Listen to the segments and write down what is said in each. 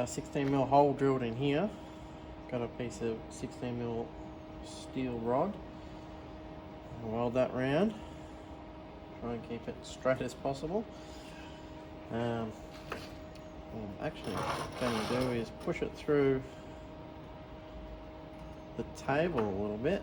16mm hole drilled in here. Got a piece of 16mm steel rod. I'll weld that round. Try and keep it straight as possible. What I'm actually going to do is push it through the table a little bit.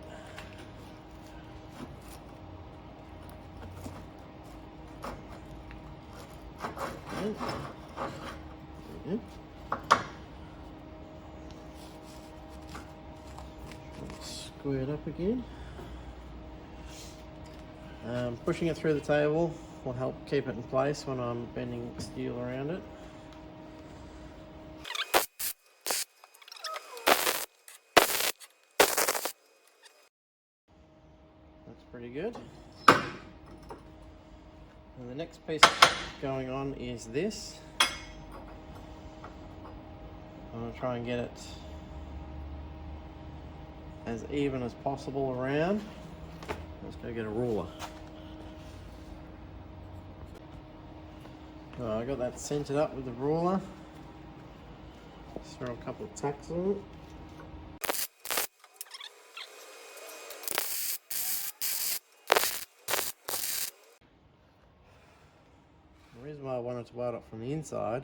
Square it up again. Pushing it through the table will help keep it in place when I'm bending steel around it. That's pretty good. And the next piece going on is this. I'm going to try and get it as even as possible around. Let's go get a ruler. I got that centered up with the ruler. Just throw a couple of tacks on it. The reason why I wanted to weld it from the inside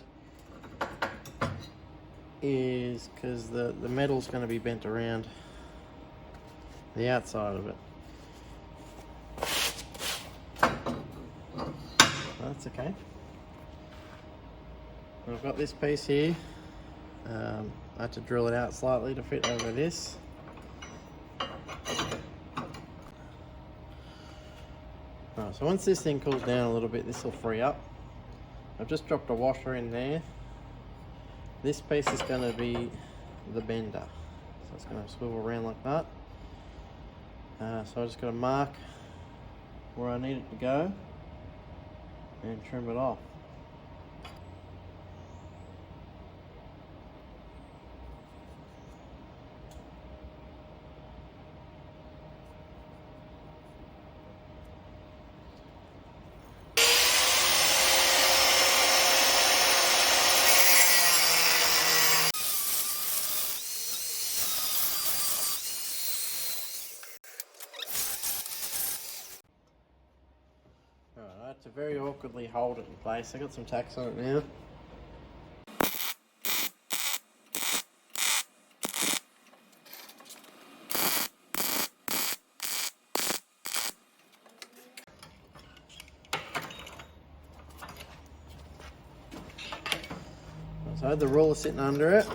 is because the metal's going to be bent around the outside of it. That's okay. I've got this piece here. I had to drill it out slightly to fit over this. Right, so once this thing cools down a little bit, this will free up. I've just dropped a washer in there. This piece is going to be the bender. So it's going to swivel around like that. So I just got to mark where I need it to go and trim it off. Alright, to very awkwardly hold it in place, I got some tacks on it now. So I had the ruler sitting under it.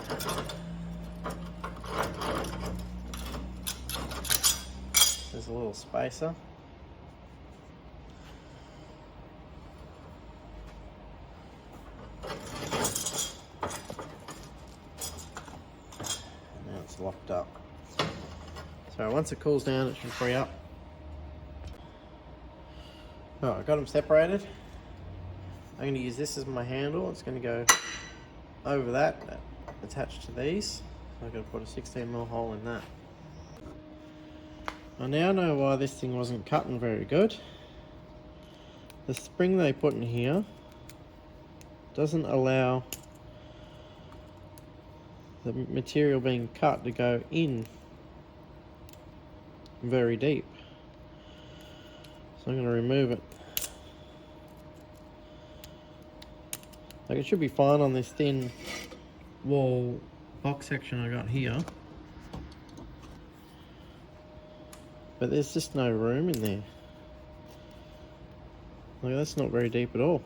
There's a little spacer. Now it's locked up. So once it cools down, it should free up. Oh, I got them separated. I'm going to use this as my handle. It's going to go over that, attached to these. So I've got to put a 16mm hole in that. I now know why this thing wasn't cutting very good. The spring they put in here doesn't allow the material being cut to go in very deep. So I'm going to remove it. Like, it should be fine on this thin wall box section I got here. But there's just no room in there. Like, that's not very deep at all.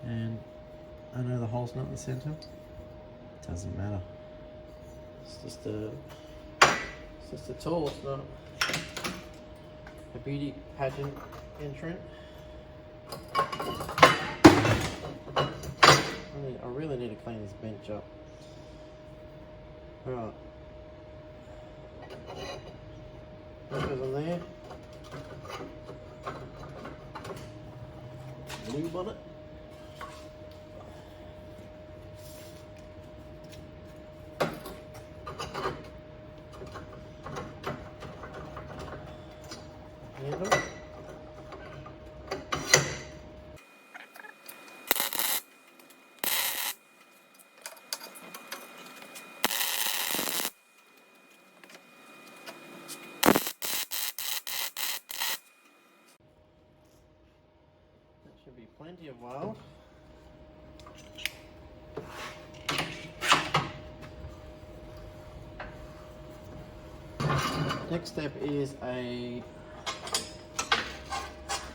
And I know the hole's not in the center. It doesn't matter. It's just a tool. It's not a beauty pageant entrant. I really need to clean this bench up. Right. That goes on there. Lube on it. Should be plenty of weld. Next step is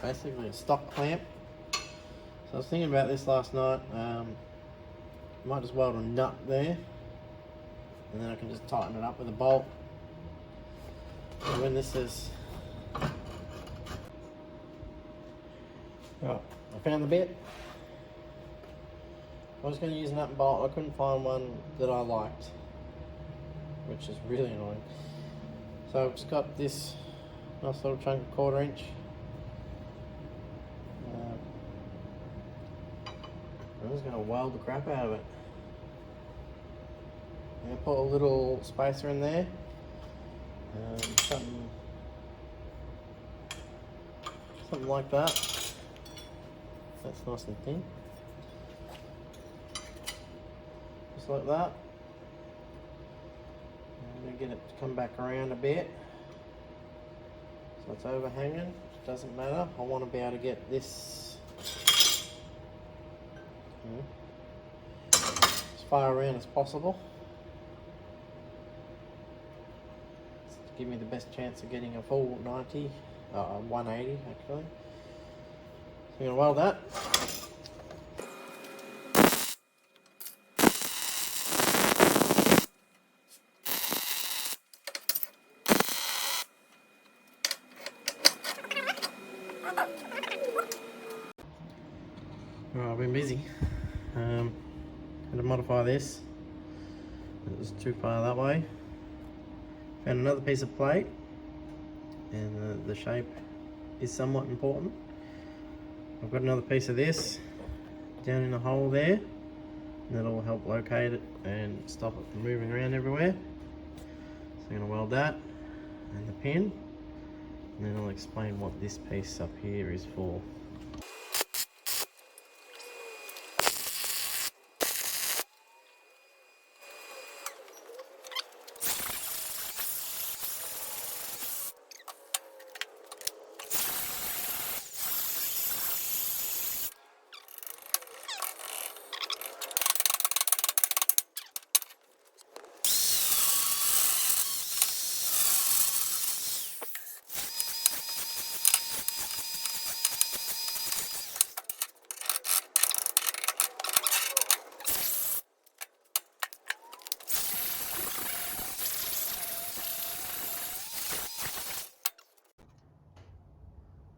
basically a stock clamp. So I was thinking about this last night. Might just weld a nut there, and then I can just tighten it up with a bolt. And when this is right, I found the bit. I was going to use a nut and bolt. I couldn't find one that I liked, which is really annoying. So I've just got this nice little chunk of 1/4 inch. I'm just going to weld the crap out of it. I'm going to put a little spacer in there. Something like that. That's nice and thin. Just like that. I'm going to get it to come back around a bit. So it's overhanging, it doesn't matter. I want to be able to get this as far around as possible. To give me the best chance of getting a full 180 actually. So I'm going to weld that. Right, I've been busy. Had to modify this. It was too far that way. Found another piece of plate, and the shape is somewhat important. I've got another piece of this down in the hole there, and that'll help locate it and stop it from moving around everywhere. So I'm going to weld that and the pin, and then I'll explain what this piece up here is for.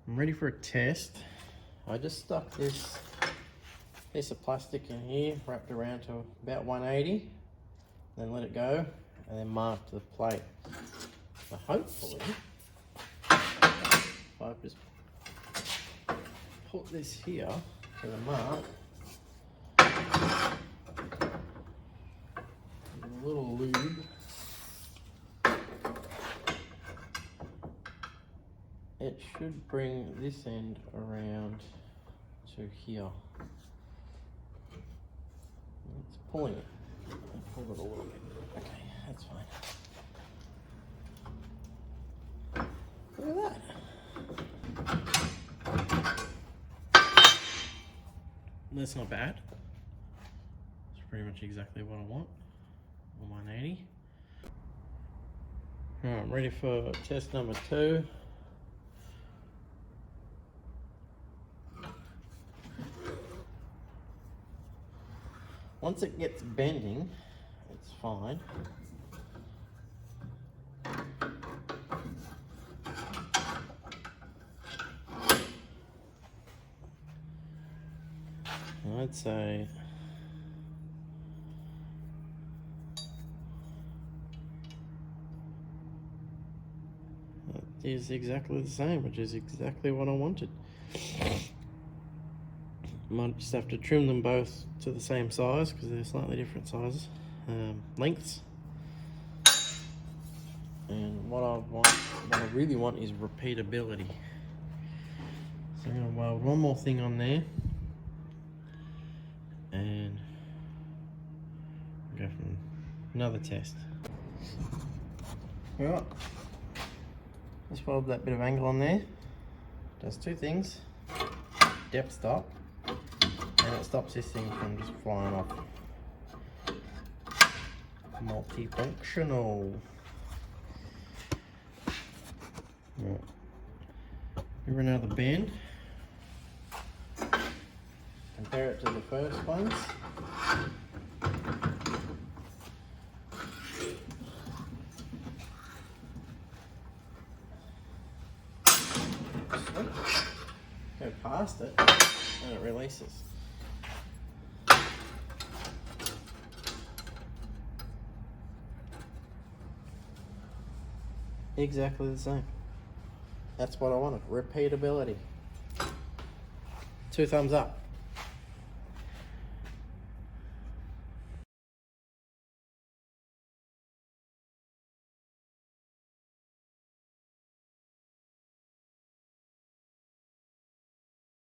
I'm ready for a test. I just stuck this piece of plastic in here, wrapped around to about 180, then let it go, and then marked the plate. So hopefully, if I just put this here to the mark, with a little lube, it should bring this end around to here. It's pulling it. Pull it a little bit. Okay, that's fine. Look at that. That's not bad. It's pretty much exactly what I want. 180. Alright, I'm ready for test number 2. Once it gets bending, it's fine. I'd say that is exactly the same, which is exactly what I wanted. Might just have to trim them both to the same size because they're slightly different sizes, lengths. And what I really want is repeatability. So I'm going to weld one more thing on there and go from another test. Right, just weld that bit of angle on there. Does two things: depth stop, and it stops this thing from just flying off. Multifunctional. Right. Give it another bend. Compare it to the first ones. Go past it and it releases. Exactly the same. That's what I wanted. Repeatability. 2 thumbs up.